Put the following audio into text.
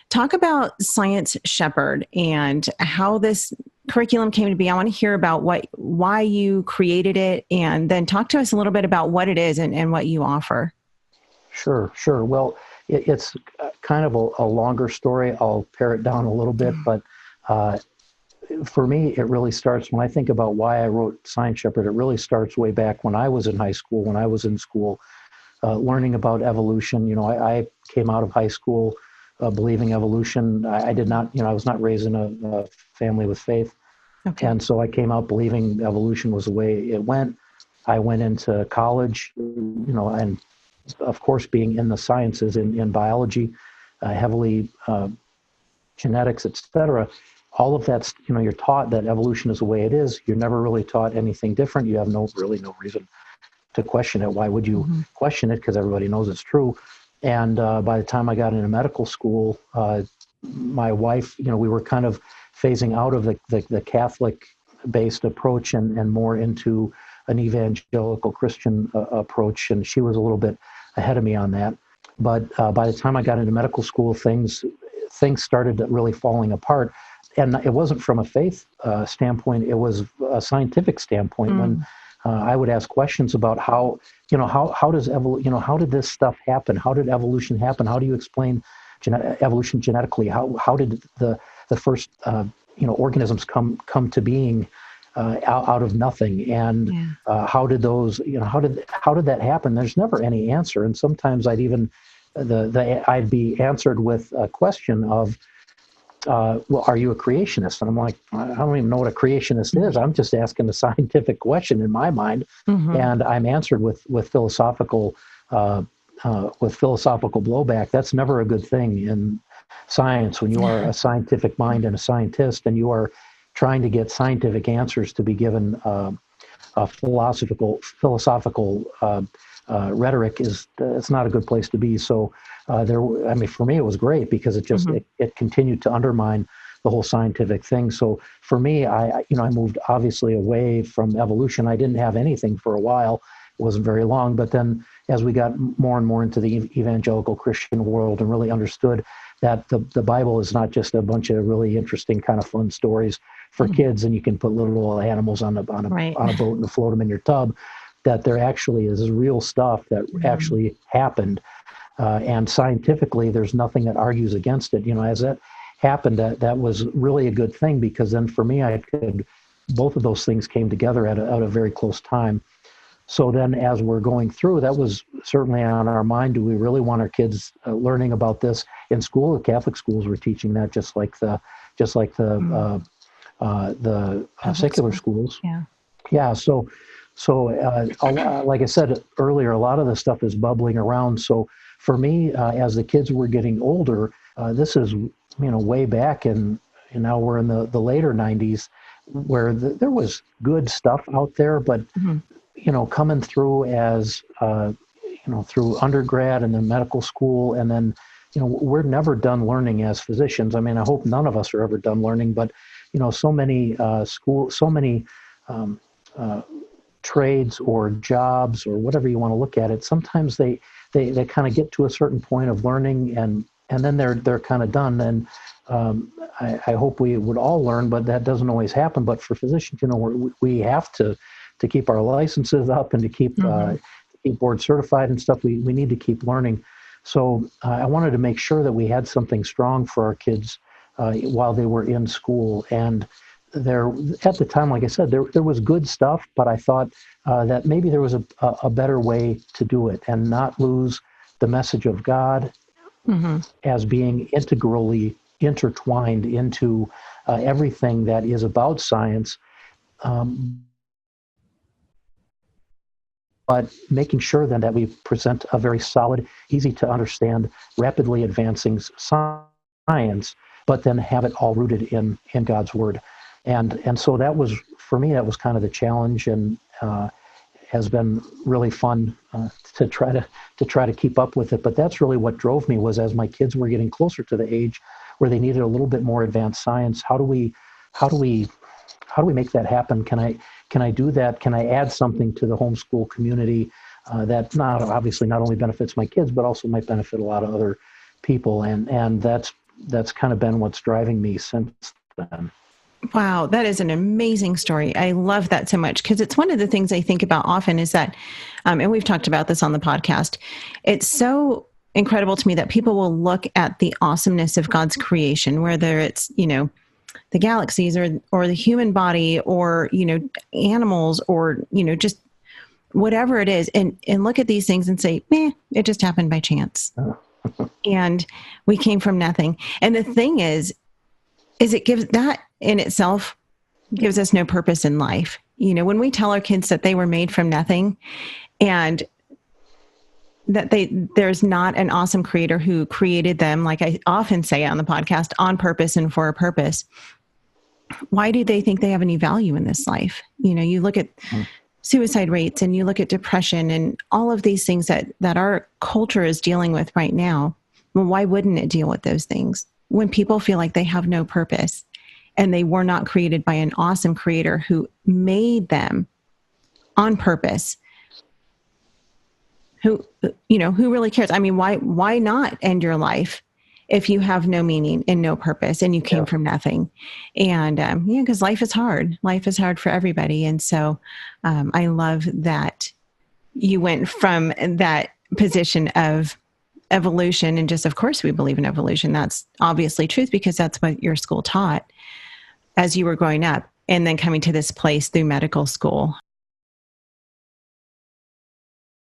Talk about Science Shepherd and how this curriculum came to be. I want to hear about why you created it, and then talk to us a little bit about what it is and what you offer. Sure. Well, it's kind of a longer story. I'll pare it down a little bit, but for me, it really starts when I think about why I wrote Science Shepherd. It really starts way back when I was in high school, when I was in school, learning about evolution. I came out of high school believing evolution. I did not, I was not raised in a family with faith. Okay. And so I came out believing evolution was the way it went. I went into college, and of course, being in the sciences, in biology, heavily genetics, et cetera, all of that's, you're taught that evolution is the way it is. You're never really taught anything different. You have no reason to question it. Why would you question it? Because everybody knows it's true. And by the time I got into medical school, my wife, we were kind of phasing out of the Catholic-based approach and more into an evangelical Christian approach. And she was a little bit ahead of me on that. But by the time I got into medical school, things started really falling apart. And it wasn't from a faith standpoint; it was a scientific standpoint. When I would ask questions about how does how did this stuff happen? How did evolution happen? How do you explain evolution genetically? How did the first organisms come to being out of nothing? And how did those how did that happen? There's never any answer. And sometimes I'd even I'd be answered with a question of, well, are you a creationist? And I'm like, I don't even know what a creationist is. I'm just asking a scientific question in my mind, and I'm answered with philosophical blowback. That's never a good thing in science when you are a scientific mind and a scientist, and you are trying to get scientific answers to be given a philosophical rhetoric. It's not a good place to be. So for me, it was great because it just it continued to undermine the whole scientific thing. So for me, I moved obviously away from evolution. I didn't have anything for a while. It wasn't very long, but then as we got more and more into the evangelical Christian world and really understood that the Bible is not just a bunch of really interesting kind of fun stories for kids, and you can put little animals on a boat and float them in your tub, that there actually is real stuff that actually happened. And scientifically, there's nothing that argues against it. As that happened, that was really a good thing, because then for me, both of those things came together at a very close time. So then as we're going through, that was certainly on our mind. Do we really want our kids learning about this in school? The Catholic schools were teaching that, just like the secular schools. Yeah. So like I said earlier, a lot of the stuff is bubbling around. So for me, as the kids were getting older, this is way back, and now we're in the later 90s, where there was good stuff out there, but coming through as through undergrad and then medical school, and then we're never done learning as physicians. I mean, I hope none of us are ever done learning, but so many trades or jobs or whatever you want to look at it, sometimes they kind of get to a certain point of learning, and then they're kind of done. And I hope we would all learn, but that doesn't always happen. But for physicians, we have to keep our licenses up and to keep board certified and stuff. We need to keep learning. So I wanted to make sure that we had something strong for our kids while they were in school. And there, at the time, like I said, there was good stuff, but I thought that maybe there was a better way to do it and not lose the message of God as being integrally intertwined into everything that is about science, but making sure then that we present a very solid, easy to understand, rapidly advancing science, but then have it all rooted in God's Word. And so that was, for me, that was kind of the challenge, and has been really fun to try to keep up with it. But that's really what drove me, was as my kids were getting closer to the age where they needed a little bit more advanced science, how do we make that happen? Can I do that? Can I add something to the homeschool community that obviously not only benefits my kids, but also might benefit a lot of other people? And that's that's kind of been what's driving me since then. Wow, that is an amazing story. I love that so much because it's one of the things I think about often is that, and we've talked about this on the podcast, it's so incredible to me that people will look at the awesomeness of God's creation, whether it's, the galaxies or the human body or, animals or, just whatever it is, and look at these things and say, it just happened by chance. And we came from nothing. And the thing is it gives that in itself gives us no purpose in life. When we tell our kids that they were made from nothing and that there's not an awesome creator who created them, like I often say on the podcast, on purpose and for a purpose, why do they think they have any value in this life? You look at suicide rates and you look at depression and all of these things that our culture is dealing with right now. Well, why wouldn't it deal with those things when people feel like they have no purpose and they were not created by an awesome creator who made them on purpose? Who really cares? I mean, why not end your life if you have no meaning and no purpose and you came from nothing? And, because life is hard. Life is hard for everybody. And so I love that you went from that position of evolution and just, of course, we believe in evolution. That's obviously truth because that's what your school taught as you were growing up, and then coming to this place through medical school.